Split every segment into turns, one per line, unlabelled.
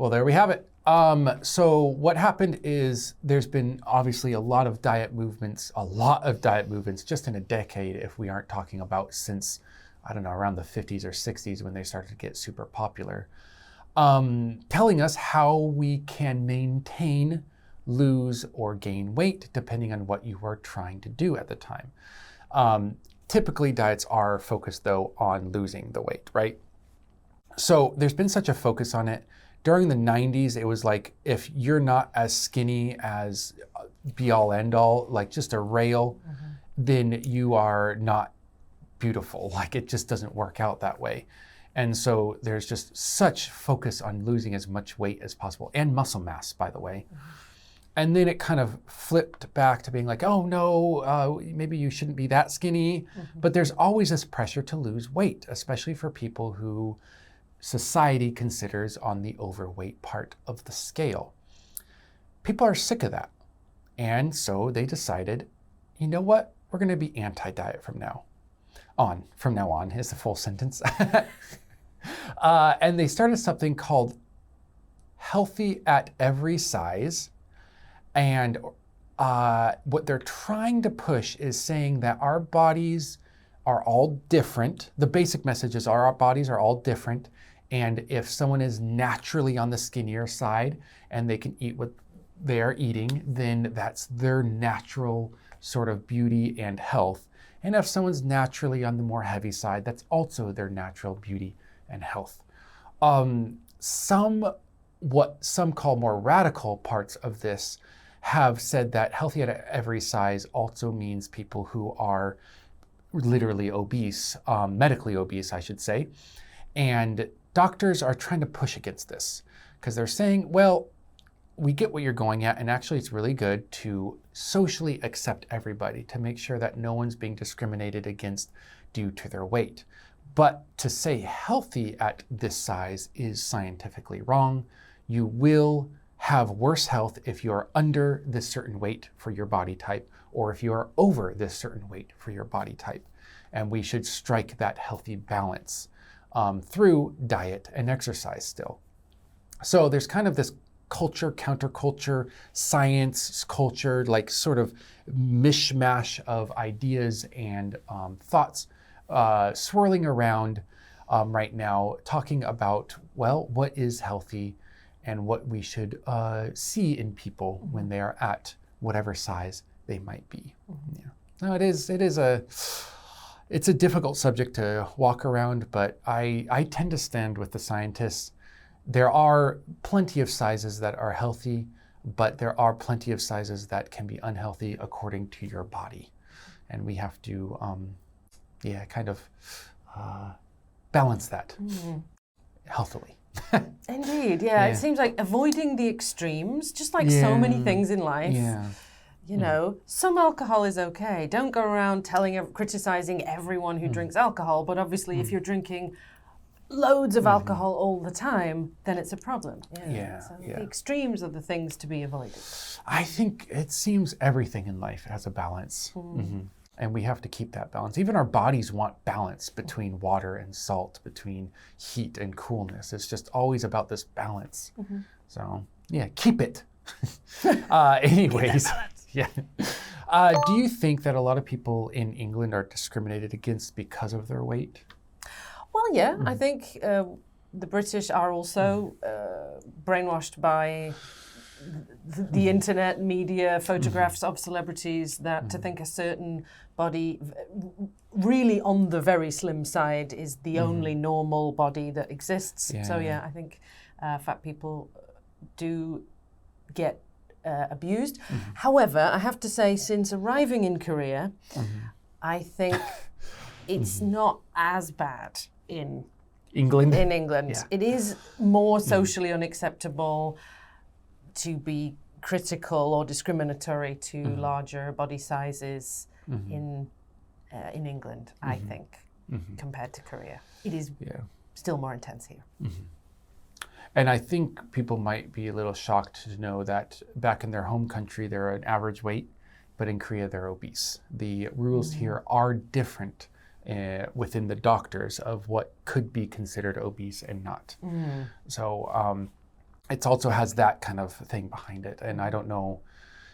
Well, there we have it. So what happened is there's been obviously a lot of diet movements just in a decade, if we aren't talking about since, I don't know, around the 50s or 60s when they started to get super popular, telling us how we can maintain, lose, or gain weight depending on what you were trying to do at the time. Typically, diets are focused, though, on losing the weight, right? So there's been such a focus on it. During the 90s, it was like, if you're not as skinny as be all end all, like just a rail, then you are not beautiful. Like, it just doesn't work out that way. And so there's just such focus on losing as much weight as possible, and muscle mass, by the way. And then it kind of flipped back to being like, oh no, maybe you shouldn't be that skinny. But there's always this pressure to lose weight, especially for people who society considers on the overweight part of the scale. People are sick of that. And so they decided, you know what? We're going to be anti-diet from now on. From now on is the full sentence. And they started something called Healthy at Every Size. And what they're trying to push is saying that our bodies are all different. The basic message is our bodies are all different. And if someone is naturally on the skinnier side and they can eat what they're eating, then that's their natural sort of beauty and health. And if someone's naturally on the more heavy side, that's also their natural beauty and health. What some call more radical parts of this have said that healthy at every size also means people who are literally obese, medically obese, I should say. And doctors are trying to push against this because they're saying, well, we get what you're going at, and actually it's really good to socially accept everybody, to make sure that no one's being discriminated against due to their weight. But to say healthy at this size is scientifically wrong. You will have worse health if you are under this certain weight for your body type, or if you are over this certain weight for your body type. And we should strike that healthy balance through diet and exercise still. So there's kind of this culture, counterculture, science culture, like sort of mishmash of ideas and thoughts swirling around right now, talking about, well, what is healthy and what we should see in people when they are at whatever size they might be. Yeah. No, it's a difficult subject to walk around, but I tend to stand with the scientists. There are plenty of sizes that are healthy, but there are plenty of sizes that can be unhealthy according to your body. And we have to, kind of balance that healthily.
Indeed, yeah. It seems like avoiding the extremes, just like so many things in life.
Yeah.
You know, some alcohol is okay. Don't go around criticizing everyone who drinks alcohol, but obviously if you're drinking loads of alcohol all the time, then it's a problem. The extremes are the things to be avoided.
I think it seems everything in life has a balance. And we have to keep that balance. Even our bodies want balance between water and salt, between heat and coolness. It's just always about this balance. So, keep it. Anyways. Yeah. Do you think that a lot of people in England are discriminated against because of their weight?
Well, yeah. I think the British are also brainwashed by the internet, media, photographs of celebrities that to think a certain body really on the very slim side is the only normal body that exists. So I think fat people do get abused. However, I have to say, since arriving in Korea, I think it's not as bad in
England.
It is more socially unacceptable to be critical or discriminatory to larger body sizes in England, I think, compared to Korea. It is still more intense here.
And I think people might be a little shocked to know that back in their home country, they're an average weight, but in Korea, they're obese. The rules here are different within the doctors of what could be considered obese and not. So it also has that kind of thing behind it. And I don't know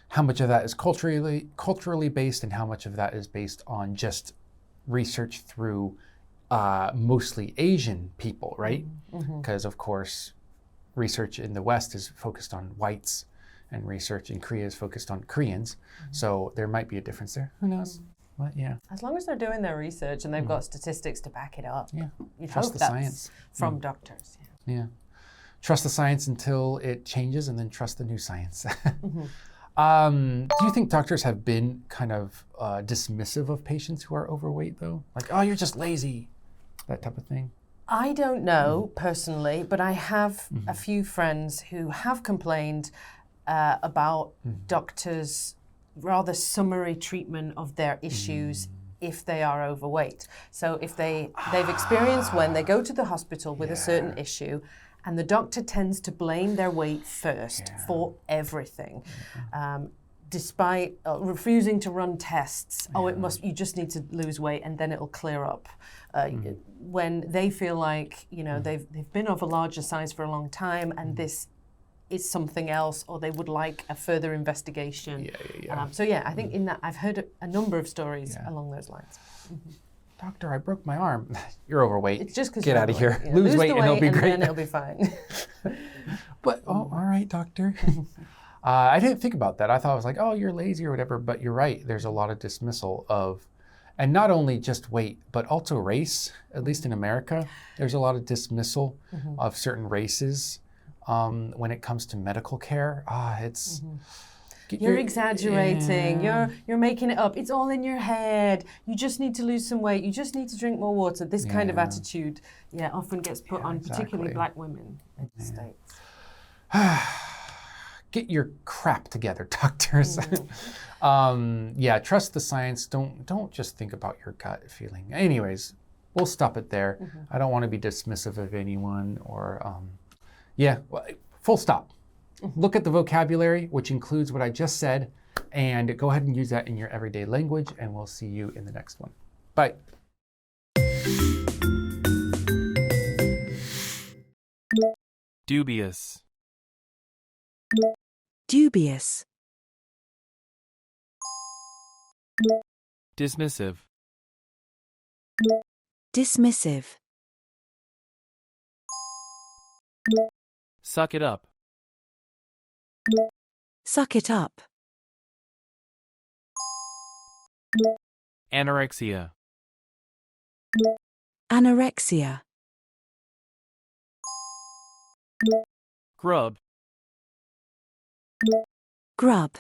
how much of that is culturally based and how much of that is based on just research through mostly Asian people, right? Because of course, research in the West is focused on whites and research in Korea is focused on Koreans. So there might be a difference there. Who knows? But yeah.
As long as they're doing their research and they've got statistics to back it up.
Yeah.
You'd
Trust
hope
the
that's
science.
from doctors.
Yeah. Trust the science until it changes and then trust the new science. Do you think doctors have been kind of dismissive of patients who are overweight though? Like, oh, you're just lazy, that type of thing?
I don't know personally, but I have a few friends who have complained about doctors' rather summary treatment of their issues if they are overweight. So if they've experienced when they go to the hospital with a certain issue, and the doctor tends to blame their weight first for everything, despite refusing to run tests. Oh, you just need to lose weight and then it'll clear up. When they feel like, they've been of a larger size for a long time and this is something else, or they would like a further investigation. I think in that I've heard a number of stories along those lines.
Doctor, I broke my arm. You're overweight.
It's just because
get out of here.
Yeah,
lose weight and it'll be great.
Then it'll be fine.
But all right, doctor. I didn't think about that. I thought I was like, oh, you're lazy or whatever. But you're right. There's a lot of dismissal of, and not only just weight, but also race. At least in America, there's a lot of dismissal of certain races when it comes to medical care. It's.
You're exaggerating. You're making it up. It's all in your head. You just need to lose some weight. You just need to drink more water. This kind of attitude, often gets put on particularly Black women in the States.
Get your crap together, doctors. Trust the science. Don't just think about your gut feeling. Anyways, we'll stop it there. I don't want to be dismissive of anyone or full stop. Look at the vocabulary, which includes what I just said, and go ahead and use that in your everyday language, and we'll see you in the next one. Bye.
Dubious.
Dubious.
Dismissive.
Dismissive.
Suck it up.
Suck it up.
Anorexia.
Anorexia.
Grub.
Grub.